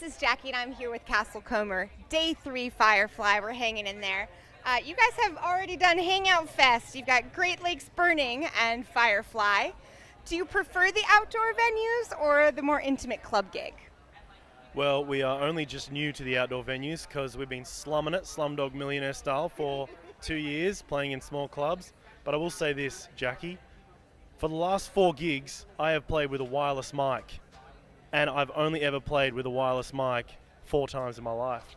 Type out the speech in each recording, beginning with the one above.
This is Jackie, and I'm here with Castlecomer. Day 3 Firefly. We're hanging in there. You guys have already done Hangout Fest. You've got Great Lakes Burning and Firefly. Do you prefer the outdoor venues or the more intimate club gig? Well, we are only just new to the outdoor venues because we've been slumming it, Slumdog Millionaire style, for 2 years, playing in small clubs. But I will say this, Jackie, for the last 4 gigs, I have played with a wireless mic. And I've only ever played with a wireless mic 4 times in my life.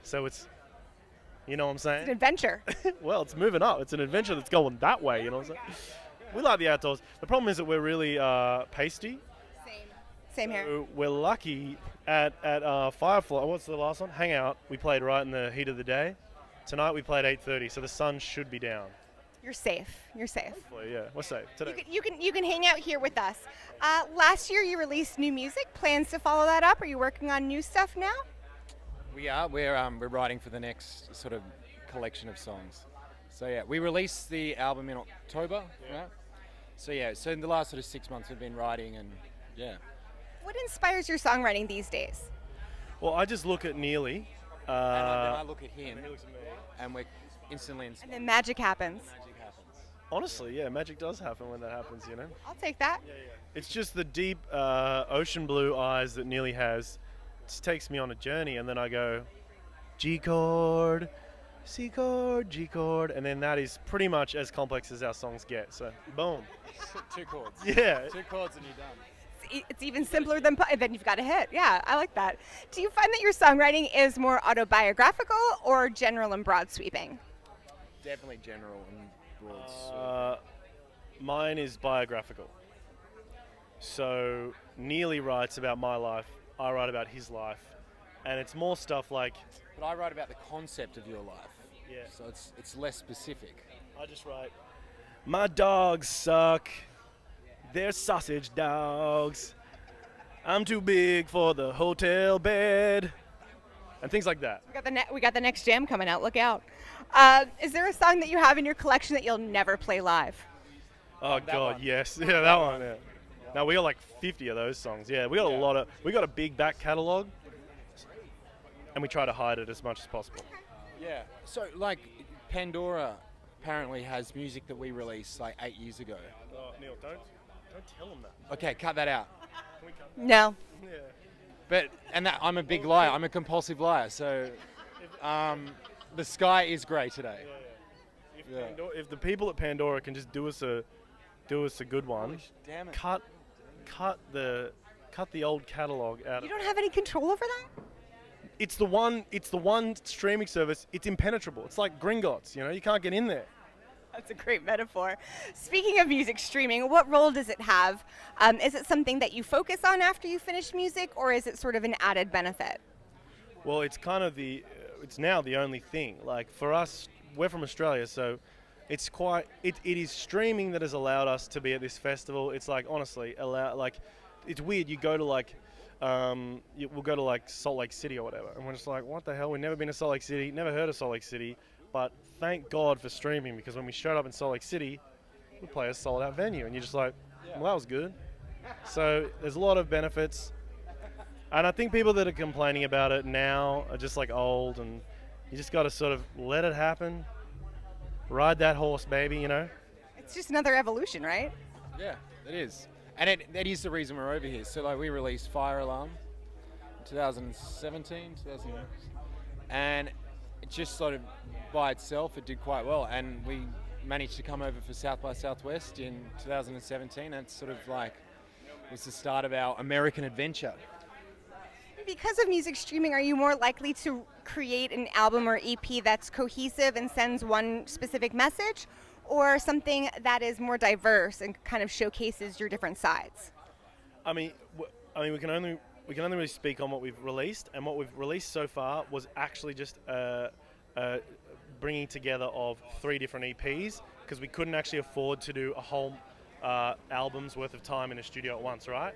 So it's, you know what I'm It's saying? an adventure. Well, it's moving up. It's an adventure that's going that way, you know what I'm saying? We like the outdoors. The problem is that we're really pasty. Same here. So we're lucky at Firefly. What's the last one? Hangout. We played right in the heat of the day. Tonight we played 8:30, so the sun should be down. You're safe. You're safe. Hopefully, yeah. What's that? Today. You can hang out here with us. Last year you released new music. Plans to follow that up? Are you working on new stuff now? We are. We're writing for the next sort of collection of songs. So yeah, we released the album in October, right? So yeah, so in the last sort of 6 months we've been writing and yeah. What inspires your songwriting these days? Well, I just look at Neely. And then I look at him He looks at me. and we're instantly inspired. And then magic happens. Magic happens. Honestly, yeah, magic does happen when that happens, you know? I'll take that. It's just the deep ocean blue eyes that Neely has. Just takes me on a journey, and then I go G chord, C chord, G chord, and then that is pretty much as complex as our songs get. So, boom. 2 chords. Yeah. 2 chords and you're done. It's even simpler than then you've got a hit. Yeah, I like that. Do you find that your songwriting is more autobiographical or general and broad sweeping? Definitely general and broad. Mine is biographical. So Neely writes about my life, I write about his life, and it's more stuff like, But I write about the concept of your life. yeah, So it's less specific. I just write, my dogs suck, they're sausage dogs, I'm too big for the hotel bed, and things like that. We got the next jam coming out. Look out. Is there a song that you have in your collection that you'll never play live? Oh that God, one. yes, yeah, that one. Yeah. No, we got like 50 of those songs. Yeah, we got Yeah. a lot of. We got a big back catalogue, and we try to hide it as much as possible. Yeah. So like Pandora apparently has music that we released like 8 years ago. Oh, Neil, don't tell them that. Okay, cut that out. Can we cut No. that? Yeah. But that I'm a big liar. I'm a compulsive liar. So the sky is grey today. Yeah. If the people at Pandora can just do us a good one, Damn it. cut the old catalogue out. You don't have any control over that? It's the one streaming service. It's impenetrable. It's like Gringotts. You know, you can't get in there. That's a great metaphor. Speaking of music streaming, what role does it have? Is it something that you focus on after you finish music, or is it sort of an added benefit? Well, it's kind of it's now the only thing. Like for us, we're from Australia, so it's it is streaming that has allowed us to be at this festival. It's like, honestly, it's weird. You go to like, we'll go to like Salt Lake City or whatever, and we're just like, what the hell? We've never been to Salt Lake City, never heard of Salt Lake City, but thank God for streaming, because when we showed up in Salt Lake City, we play a sold out venue, and you're just like, well, that was good. So there's a lot of benefits. And I think people that are complaining about it now are just like old, and you just got to sort of let it happen. Ride that horse, baby, you know? It's just another evolution, right? Yeah, it is. And that is the reason we're over here. So like we released Fire Alarm in 2017, and it just sort of by itself it did quite well. And we managed to come over for South by Southwest in 2017. And it's sort of like was the start of our American adventure. Because of music streaming, are you more likely to create an album or EP that's cohesive and sends one specific message, or something that is more diverse and kind of showcases your different sides? I mean, we can only really speak on what we've released, and what we've released so far was actually just bringing together of 3 different EPs, because we couldn't actually afford to do a whole album's worth of time in a studio at once, right?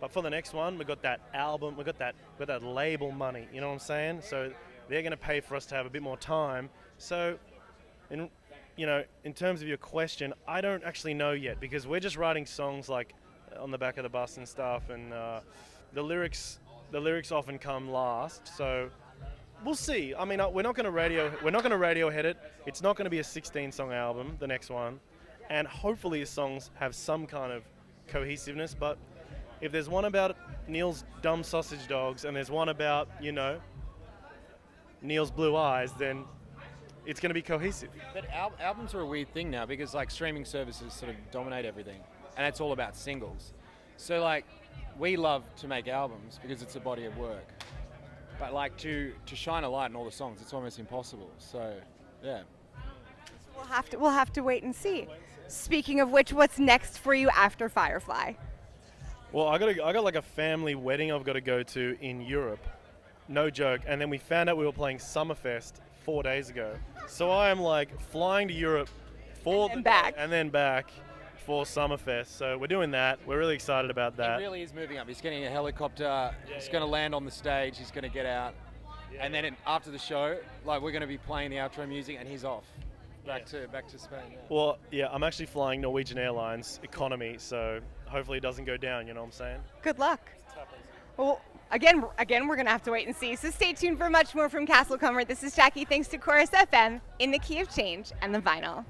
But for the next one, we got that album, we got that label money. You know what I'm saying? So they're going to pay for us to have a bit more time. So, in terms of your question, I don't actually know yet, because we're just writing songs like on the back of the bus and stuff, and the lyrics the lyrics often come last. So we'll see. I mean, we're not going to Radiohead it. It's not going to be a 16-song album, the next one, and hopefully the songs have some kind of cohesiveness. But if there's one about Neil's dumb sausage dogs and there's one about, you know, Neil's blue eyes, then it's going to be cohesive. But albums are a weird thing now because like streaming services sort of dominate everything, and it's all about singles. So like we love to make albums because it's a body of work, but like to shine a light in all the songs, it's almost impossible. So yeah, We'll have to wait and see. Speaking of which, what's next for you after Firefly? Well, I got like a family wedding I've got to go to in Europe. No joke. And then we found out we were playing Summerfest 4 days ago. So I am like flying to Europe and then back for Summerfest. So we're doing that. We're really excited about that. he really is moving up. He's getting a helicopter. He's going to land on the stage. He's going to get out, and then after the show, like we're going to be playing the outro music, and he's off back to Spain. Yeah. Well, yeah, I'm actually flying Norwegian Airlines economy, so hopefully it doesn't go down. You know what I'm saying? Good luck. Well, again, we're going to have to wait and see. So stay tuned for much more from Castlecomer. This is Jackie. Thanks to Chorus FM, In the Key of Change, and the Vinyl.